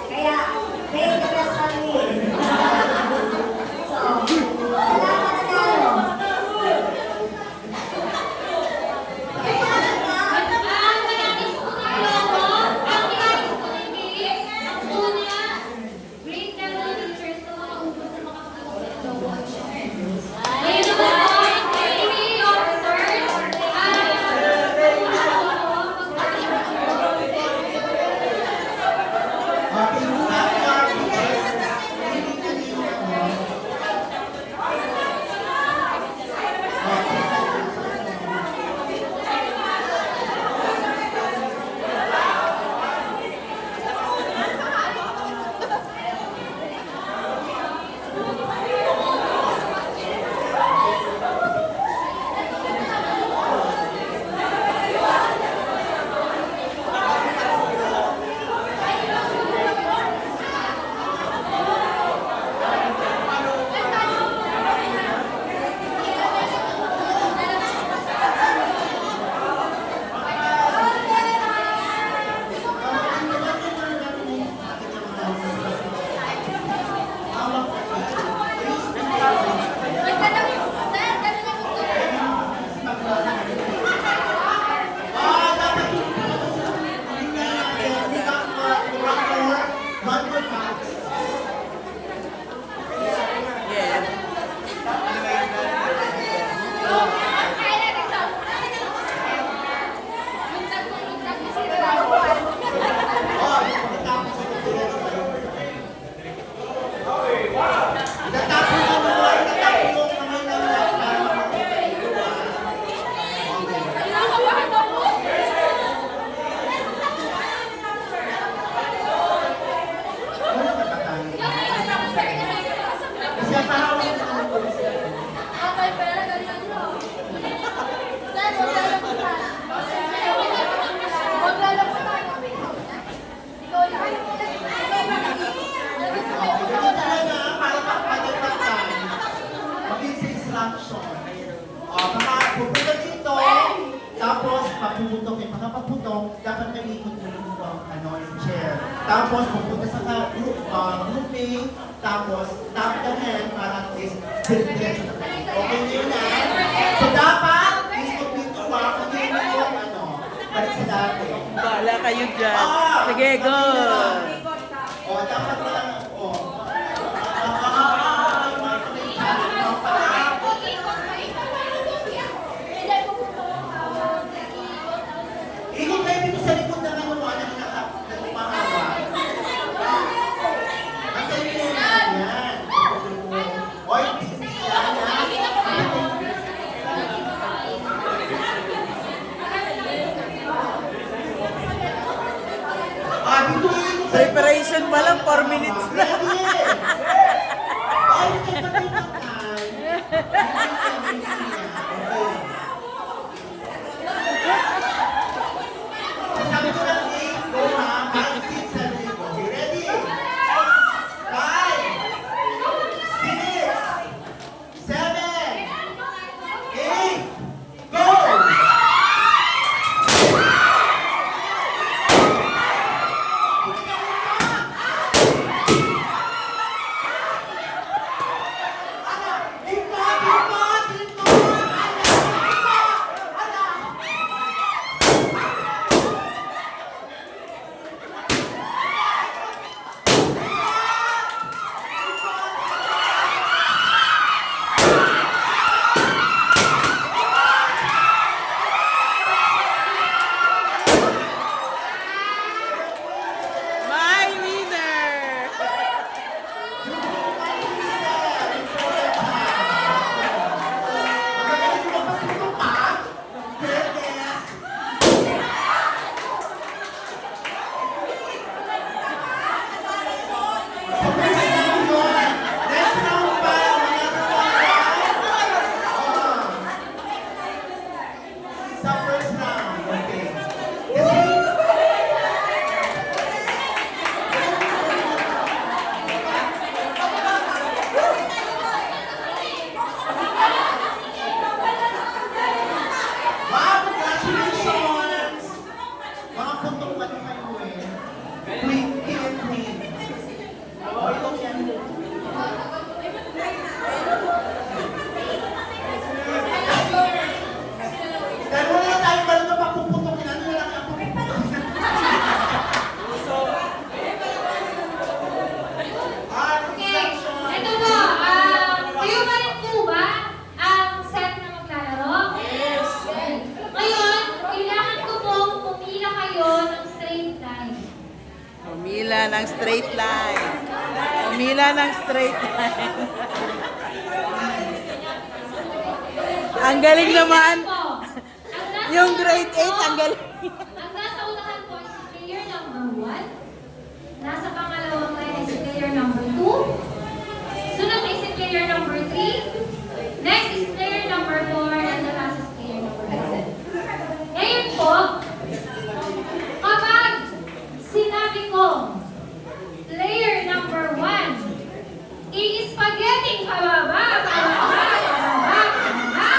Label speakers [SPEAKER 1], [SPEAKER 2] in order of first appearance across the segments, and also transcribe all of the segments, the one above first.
[SPEAKER 1] Kaya, may interest kami. So, wala ka na tayo.
[SPEAKER 2] Pupunta dito, tapos papuputok yung pagkapaputok, dapat nalikot mo yung chair. Tapos pupunta sa grouping, tapos tap the hand para at least diretso na tayo. Okay na yun So dapat, ikot dito kung yun yung balik sa dati.
[SPEAKER 3] Bahala kayo dyan. Sige, go!
[SPEAKER 2] Dapat na ikot kayo dito sa likod na naman nagpapahawa. Ang tayo mo yan. Oy,
[SPEAKER 3] Preparation pa lang, 4 minutes na.
[SPEAKER 2] Sabi ko lang, go ha, 5, 6, 7, go. Okay, ready? 5, 6, 7, 8, go!
[SPEAKER 3] My winner!
[SPEAKER 2] Wow, congratulations! Mga puntong ba na kayo eh?
[SPEAKER 3] Pumila ng straight line. Pumila ng straight line. Ang galing naman. Yung grade 8, ang galing.
[SPEAKER 4] Ang nasa unahan po is player number 1. Nasa pangalawang line ay si player number 2. Sunod ay si player number 3. Next is player number 4. And the last is player number 5. Ngayon po, kapag sinabi ko, player number 1, i-spaghetti pababa, pababa, pababa, pababa.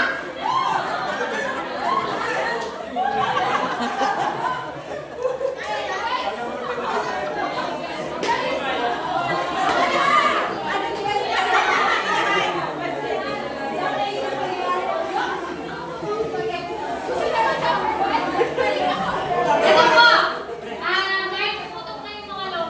[SPEAKER 4] Ito po, dahil puputok na yung mga logo,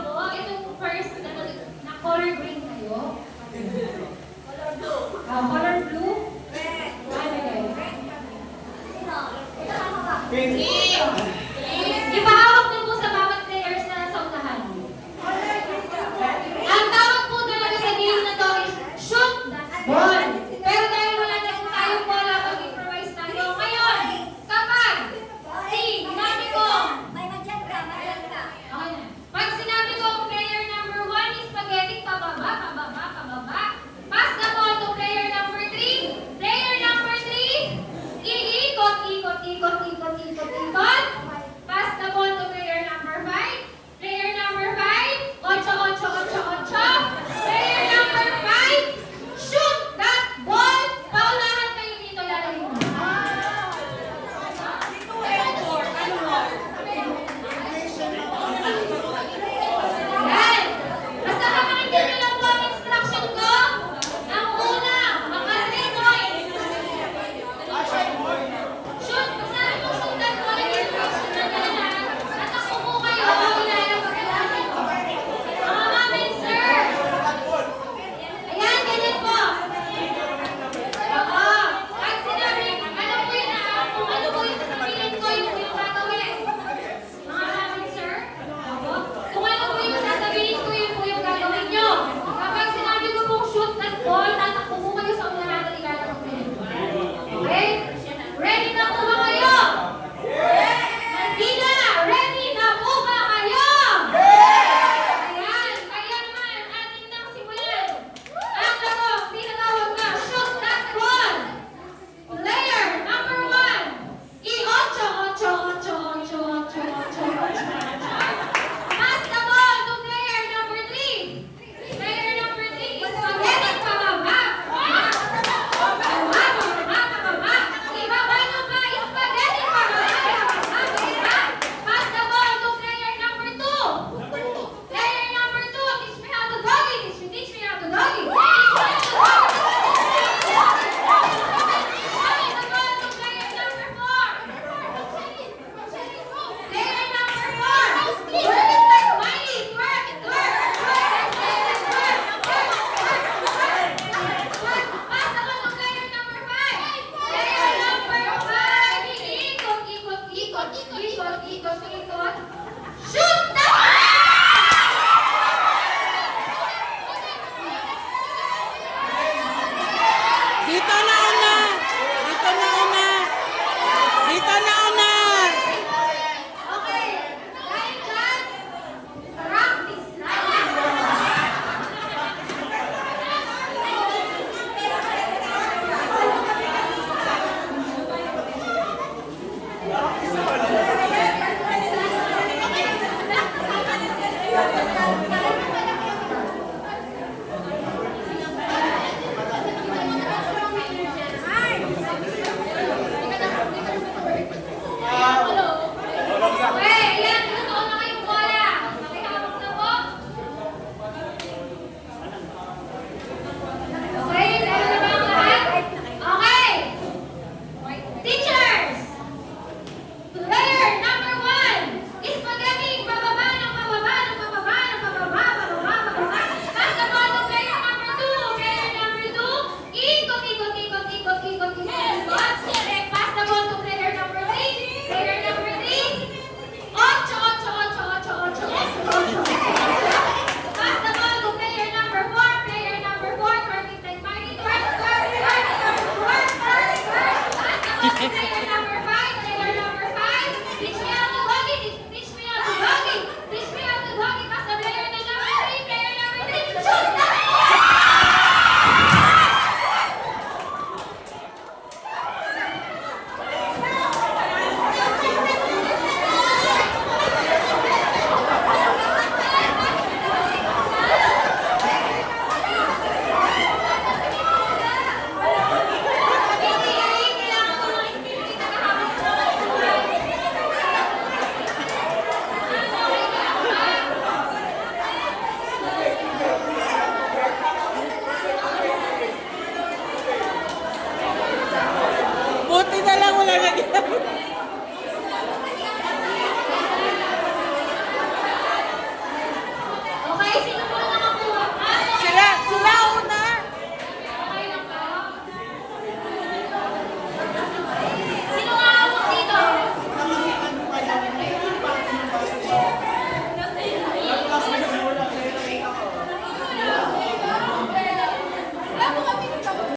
[SPEAKER 3] wala na